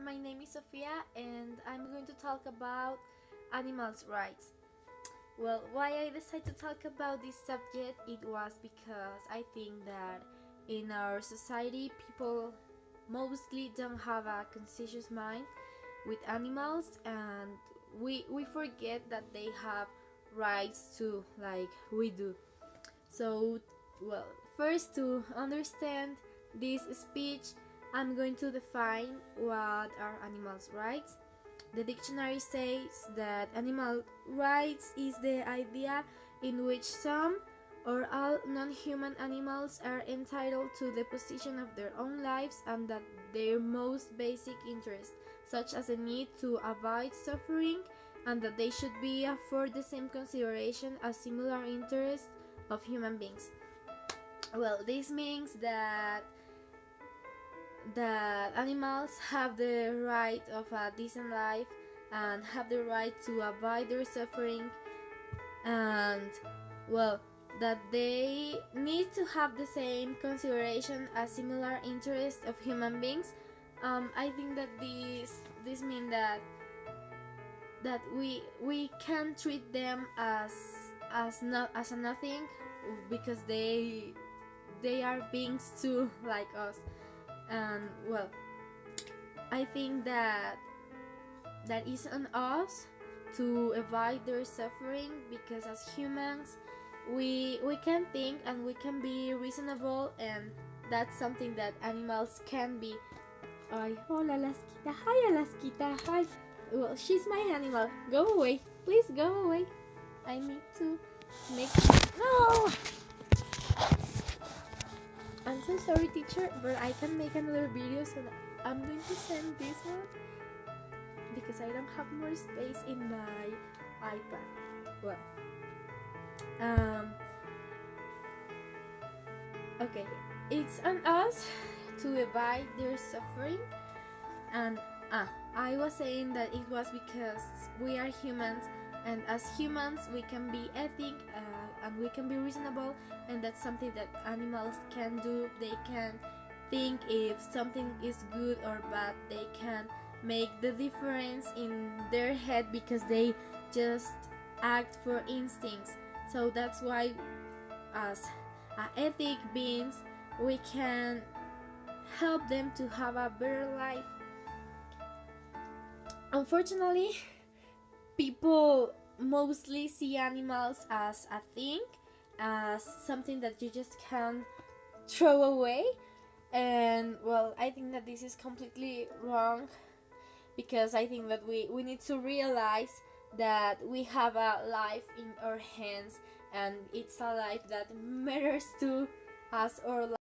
my name is Sofia and I'm going to talk about animals' rights. Well, why I decided to talk about this subject, it was because I think that in our society people mostly don't have a conscious mind with animals, and we forget that they have rights too, like we do. So, well, first, to understand this speech, I'm going to define what are animals' rights. The dictionary says that animal rights is the idea in which some or all non-human animals are entitled to the possession of their own lives and that their most basic interests, such as the need to avoid suffering, and that they should be afforded the same consideration as similar interests of human beings. Well, this means that animals have the right of a decent life and have the right to avoid their suffering, and well, that they need to have the same consideration as similar interests of human beings. I think that this means that we can treat them as not as a nothing, because they are beings too, like us. And well, I think that is on us to avoid their suffering, because as humans we can think and we can be reasonable, and that's something that animals can be. Ay, hola Lasquita, hi Alaskita, hi. Well, she's my animal. Go away, please go away. I need to make. No, I'm so sorry, teacher, but I can make another video, so I'm going to send this one because I don't have more space in my iPad. Well, um, okay, it's on us to avoid their suffering, and I was saying that it was because we are humans, and as humans we can be ethic, and we can be reasonable, and that's something that animals can do. They can think if something is good or bad. They can make the difference in their head because they just act for instincts. So that's why as ethic beings we can help them to have a better life. Unfortunately, people mostly see animals as a thing, as something that you just can't throw away. And well, I think that this is completely wrong, because I think that we need to realize that we have a life in our hands, and it's a life that matters to us, or